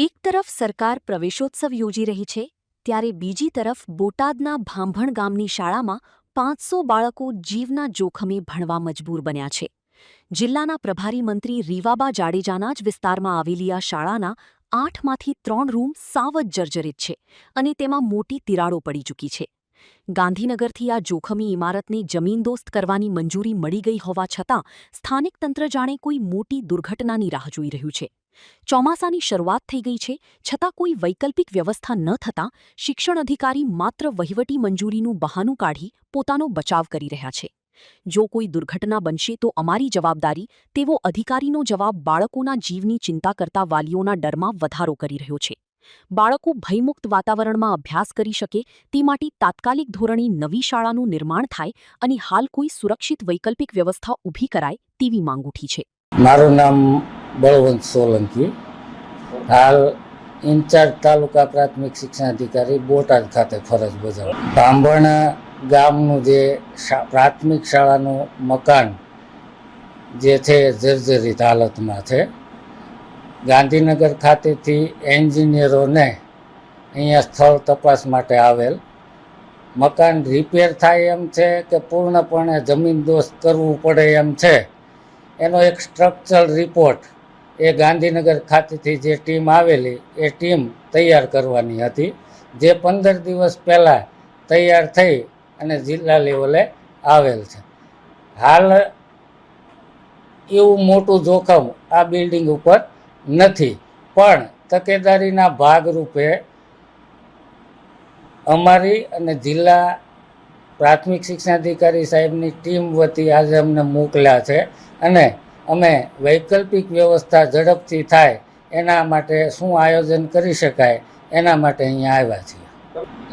એક તરફ સરકાર પ્રવેશોત્સવ યોજી રહી છે, ત્યારે બીજી તરફ બોટાદના ભાંભણ ગામની શાળામાં 500 બાળકો જીવના જોખમે ભણવા મજબૂર બન્યા છે. જિલ્લાના પ્રભારી મંત્રી રીવાબા જાડેજાના જ વિસ્તારમાં આવેલી આ શાળાના 8માંથી 3 રૂમ સાવ જ જર્જરિત છે અને તેમાં મોટી તિરાડો પડી ચૂકી છે. ગાંધીનગરથી આ જોખમી ઇમારતને જમીનદોસ્ત કરવાની મંજૂરી મળી ગઈ હોવા છતાં સ્થાનિક તંત્ર જાણે કોઈ મોટી દુર્ઘટનાની રાહ જોઈ રહ્યું છે. ચોમાસાની શરૂઆત થઈ ગઈ છે, છતાં કોઈ વૈકલ્પિક વ્યવસ્થા ન થતાં શિક્ષણ અધિકારી માત્ર વહીવટી મંજૂરીનું બહાનું કાઢી પોતાનો બચાવ કરી રહ્યા છે. જો કોઈ દુર્ઘટના બનશે તો અમારી જવાબદારી, તેવો અધિકારીનો જવાબ બાળકોના જીવની ચિંતા કરતા વાલીઓના ડરમાં વધારો કરી રહ્યો છે. બાળકો ભયમુક્ત વાતાવરણમાં અભ્યાસ કરી શકે તે માટે તાત્કાલિક ધોરણે નવી શાળાનું નિર્માણ થાય અને હાલ કોઈ સુરક્ષિત વૈકલ્પિક વ્યવસ્થા ઊભી કરાય તેવી માંગ ઉઠી છે. મારું નામ બળવંત સોલંકી, હાલ ઇન્ચાર્જ તાલુકા પ્રાથમિક શિક્ષણાધિકારી બોટાદ ખાતે ફરજ બજાવું. ભાંભણ ગામનું જે પ્રાથમિક શાળાનું મકાન જે છે જર્જરિત હાલતમાં છે. ગાંધીનગર ખાતેથી એન્જિનિયરોને અહીંયા સ્થળ તપાસ માટે આવેલ. મકાન રિપેર થાય એમ છે કે પૂર્ણપણે જમીનદોસ્ત કરવું પડે એમ છે, એનો એક સ્ટ્રક્ચરલ રિપોર્ટ એ ગાંધીનગર ખાતેથી જે ટીમ આવેલી એ ટીમ તૈયાર કરવાની હતી, જે 15 દિવસ પહેલાં તૈયાર થઈ અને જિલ્લા લેવલે આવેલ છે. હાલ એવું મોટું જોખમ આ બિલ્ડિંગ ઉપર નથી, પણ તકેદારીના ભાગરૂપે અમારી અને જિલ્લા પ્રાથમિક શિક્ષણાધિકારી સાહેબની ટીમ વતી આજે અમને મોકલ્યા છે અને અમે વૈકલ્પિક વ્યવસ્થા ઝડપથી થાય એના માટે શું આયોજન કરી શકાય એના માટે અહીંયા આવ્યા છીએ.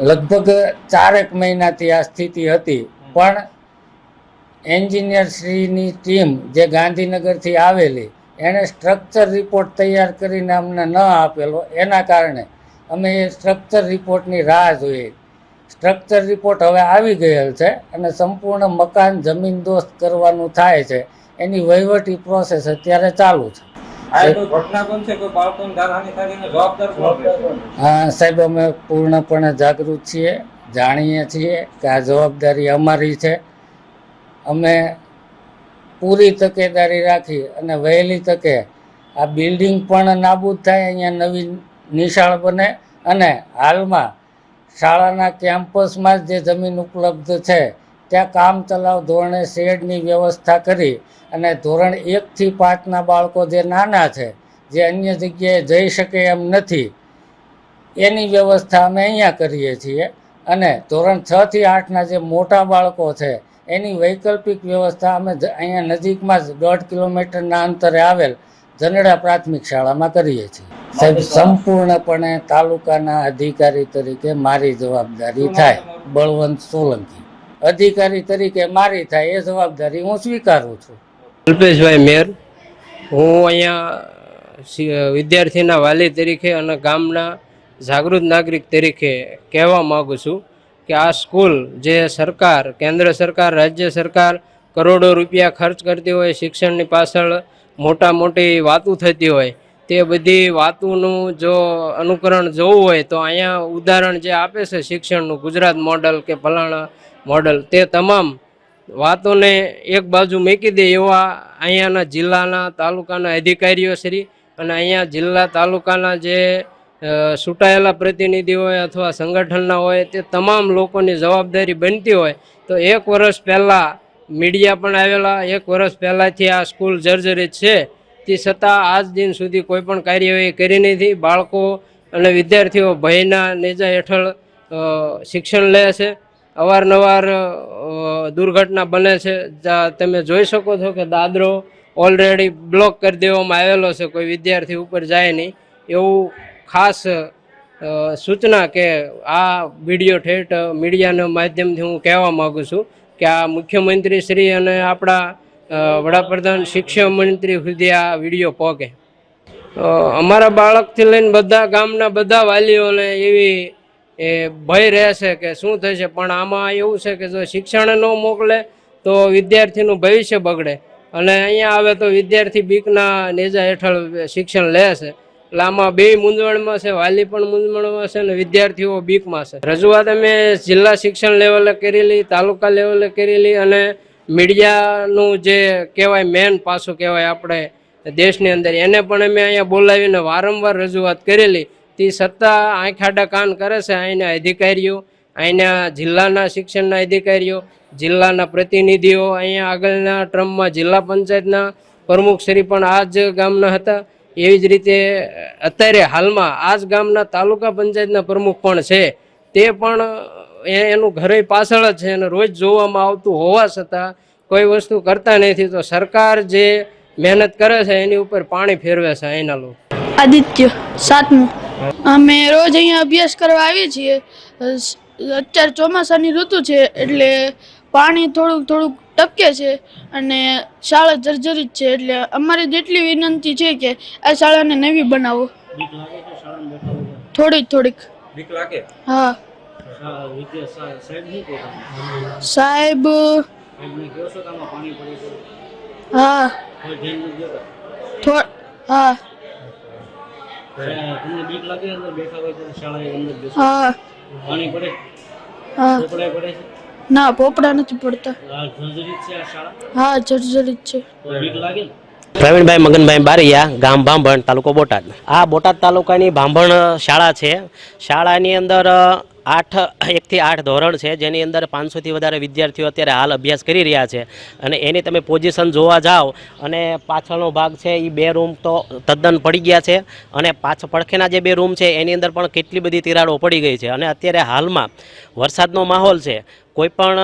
લગભગ 4 મહિનાથી આ સ્થિતિ હતી, પણ એન્જિનિયરશ્રીની ટીમ જે ગાંધીનગરથી આવેલી એણે સ્ટ્રક્ચર રિપોર્ટ તૈયાર કરીને અમને ન આપેલો, એના કારણે અમે એ સ્ટ્રક્ચર રિપોર્ટની રાહ જોઈએ. સ્ટ્રક્ચર રિપોર્ટ હવે આવી ગયેલ છે અને સંપૂર્ણ મકાન જમીનદોસ્ત કરવાનું થાય છે, એની વહીવટી પ્રોસેસ અત્યારે ચાલુ છે. હા સાહેબ, અમે પૂર્ણપણે જાગૃત છીએ, જાણીએ છીએ કે આ જવાબદારી અમારી છે. અમે પૂરી તકેદારી રાખી અને વહેલી તકે આ બિલ્ડિંગ પણ નાબૂદ થાય, અહીંયા નવી નિશાળ બને અને હાલમાં શાળાના કેમ્પસમાં જ જે જમીન ઉપલબ્ધ છે ત્યાં કામ ચલાવ ધોરણે શેડની વ્યવસ્થા કરી અને ધોરણ 1 થી 5ના બાળકો જે નાના છે, જે અન્ય જગ્યાએ જઈ શકે એમ નથી, એની વ્યવસ્થા અમે અહીંયા કરીએ છીએ. અને ધોરણ 6 થી 8ના જે મોટા બાળકો છે એની વૈકલ્પિક વ્યવસ્થા અમે અહીંયા નજીકમાં જ 1.5 કિલોમીટરના અંતરે આવેલ જનડા પ્રાથમિક શાળામાં કરીએ છીએ. સાહેબ, સંપૂર્ણપણે તાલુકાના અધિકારી તરીકે મારી જવાબદારી થાય. બળવંત સોલંકી અધિકારી તરીકે મારી થાય એ જવાબદારી હું સ્વીકારું છું. અલ્પેશભાઈ મેર, હું અહીંયા વિદ્યાર્થીના વાલી તરીકે અને ગામના જાગૃત નાગરિક તરીકે કહેવા માગું છું કે આ સ્કૂલ જે સરકાર, કેન્દ્ર સરકાર, રાજ્ય સરકાર કરોડો રૂપિયા ખર્ચ કરતી હોય, શિક્ષણની પાછળ મોટી વાતો થતી હોય, તે બધી વાતોનું જો અનુકરણ જોવું હોય તો અહીંયા ઉદાહરણ જે આપે છે શિક્ષણનું, ગુજરાત મોડલ કે ફલાણા મોડલ, તે તમામ વાતોને એક બાજુ મૂકી દે એવા અહીંયાના જિલ્લાના તાલુકાના અધિકારીઓ શ્રી અને અહીંયા જિલ્લા તાલુકાના જે ચૂંટાયેલા પ્રતિનિધિ હોય અથવા સંગઠનના હોય, તે તમામ લોકોની જવાબદારી બનતી હોય તો 1 વર્ષ પહેલાં મીડિયા પણ આવેલા, 1 વર્ષ પહેલાંથી આ સ્કૂલ જર્જરિત છે, તે છતાં આજ દિન સુધી કોઈ પણ કાર્યવાહી કરી નથી. બાળકો અને વિદ્યાર્થીઓ ભયના નેજા હેઠળ શિક્ષણ લે છે. અવારનવાર દુર્ઘટના બને છે. તમે જોઈ શકો છો કે દાદરો ઓલરેડી બ્લોક કરી દેવામાં આવેલો છે, કોઈ વિદ્યાર્થી ઉપર જાય નહીં. એવું ખાસ સૂચના કે આ વિડીયો ઠેઠ મીડિયાના માધ્યમથી હું કહેવા માગું છું કે આ મુખ્યમંત્રી શ્રી અને આપણા વડાપ્રધાન શિક્ષણ મંત્રી સુધી આ વિડીયો પહોંચે. અમારા બાળકથી લઈને બધા ગામના બધા વાલીઓને એવી ભય રહેશે કે શું થશે, પણ આમાં એવું છે કે જો શિક્ષણ ન મોકલે તો વિદ્યાર્થીનું ભવિષ્ય બગડે અને અહીંયા આવે તો વિદ્યાર્થી બીકના નેજા હેઠળ શિક્ષણ લે છે. એટલે આમાં બે મૂંઝવણમાં છે, વાલી પણ મૂંઝવણમાં છે અને વિદ્યાર્થીઓ બીકમાં છે. રજૂઆત અમે જિલ્લા શિક્ષણ લેવલે કરેલી, તાલુકા લેવલે કરેલી અને મીડિયાનું જે કહેવાય મેન પાસું કહેવાય આપણે દેશની અંદર, એને પણ અમે અહીંયા બોલાવીને વારંવાર રજૂઆત કરેલી. તે છતાં આંખ આડા કાન કરે છે અહીંના અધિકારીઓ, અહીંના જિલ્લાના શિક્ષણના અધિકારીઓ, જિલ્લાના પ્રતિનિધિઓ. અહીંયા આગળના ટ્રમમાં જિલ્લા પંચાયતના પ્રમુખશ્રી પણ આ જ ગામના હતા. એવી જ રીતે અત્યારે હાલમાં આ જ ગામના તાલુકા પંચાયતના પ્રમુખ પણ છે. તે પણ એનું ઘરે પાછળ જ છે અને રોજ જોવામાં આવતું હોવા છતાં કોઈ વસ્તુ કરતા નથી. તો સરકાર જે મહેનત કરે છે એની ઉપર પાણી ફેરવે છે અહીંના લોકો. આદિત્ય 7મું. અમે રોજ અહીંયા અભ્યાસ કરવા આવીએ છીએ. અત્યારે ચોમાસાની ઋતુ છે એટલે પાણી થોડુંક ટપકે છે અને શાળા જર્જરિત છે. એટલે અમારી જેટલી વિનંતી છે કે આ શાળાને નવી બનાવો. થોડીક. હા. સાહેબ હા. હા. હા. હા. ના, પોપડા નથી પડતા. હા, જર્જરિત છે. પ્રવીણભાઈ મગનભાઈ બારૈયા, ગામ ભાંભણ, તાલુકો બોટાદ. આ બોટાદ તાલુકાની ભાંભણ શાળા છે. શાળાની અંદર 1 થી 8 ધોરણ છે, જેની અંદર 500 થી વધારે વિદ્યાર્થીઓ અત્યારે હાલ અભ્યાસ કરી રહ્યા છે. અને એની તમે પોઝિશન જોવા જાઓ અને પાછળનો ભાગ છે એ 2 રૂમ તો તદ્દન પડી ગયા છે અને પડખેના જે 2 રૂમ છે એની અંદર પણ કેટલી બધી તિરાડો પડી ગઈ છે. અને અત્યારે હાલમાં વરસાદનો માહોલ છે, કોઈ પણ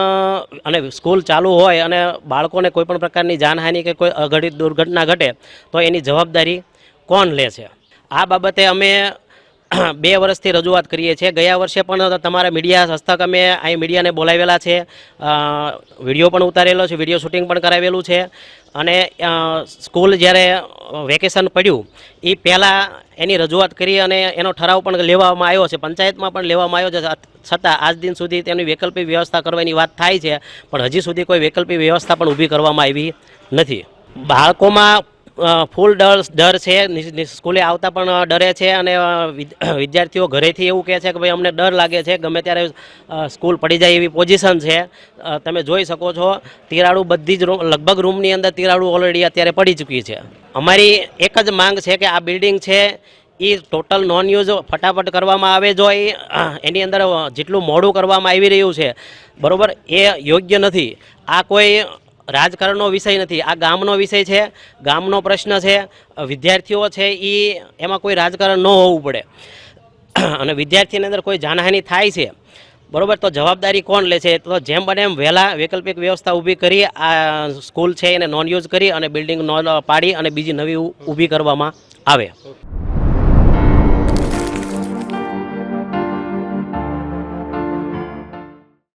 અને સ્કૂલ ચાલુ હોય અને બાળકોને કોઈ પણ પ્રકારની જાનહાનિ કે કોઈ અઘટિત દુર્ઘટના ઘટે તો એની જવાબદારી કોણ લે છે? આ બાબતે અમે 2 વર્ષથી રજૂઆત કરીએ છીએ. ગયા વર્ષે પણ તમારા મીડિયા હસ્તક અમે અહીં મીડિયાને બોલાવેલા છે, વિડીયો પણ ઉતારેલો છે, વિડીયો શૂટિંગ પણ કરાવેલું છે. અને સ્કૂલ જ્યારે વેકેશન પડ્યું એ પહેલાં એની રજૂઆત કરી અને એનો ઠરાવ પણ લેવામાં આવ્યો છે, પંચાયતમાં પણ લેવામાં આવ્યો છે. છતાં આજ દિન સુધી તેની વૈકલ્પિક વ્યવસ્થા કરવાની વાત થાય છે, પણ હજી સુધી કોઈ વૈકલ્પિક વ્યવસ્થા પણ ઊભી કરવામાં આવી નથી. બાળકોમાં ફૂલ ડર છે, સ્કૂલે આવતા પણ ડરે છે અને વિદ્યાર્થીઓ ઘરેથી એવું કહે છે કે ભાઈ અમને ડર લાગે છે, ગમે ત્યારે સ્કૂલ પડી જાય એવી પોઝિશન છે. તમે જોઈ શકો છો તિરાડું બધી જ લગભગ રૂમની અંદર તિરાડું ઓલરેડી અત્યારે પડી ચૂકી છે. અમારી એક જ માંગ છે કે આ બિલ્ડિંગ છે એ ટોટલ નોન યુઝ ફટાફટ કરવામાં આવે. જો એની અંદર જેટલું મોડું કરવામાં આવી રહ્યું છે બરાબર એ યોગ્ય નથી. આ કોઈ રાજકારણનો વિષય નથી, આ ગામનો વિષય છે, ગામનો પ્રશ્ન છે. વિદ્યાર્થીઓ છે એ એમાં કોઈ રાજકારણ ન હોવું પડે અને વિદ્યાર્થીની અંદર કોઈ જાનહાનિ થાય છે બરાબર તો જવાબદારી કોણ લે છે? તો જેમ બને એમ વહેલા વૈકલ્પિક વ્યવસ્થા ઊભી કરી આ સ્કૂલ છે એને નોન યુઝ કરી અને બિલ્ડિંગ પાડી અને બીજી નવી ઊભી કરવામાં આવે.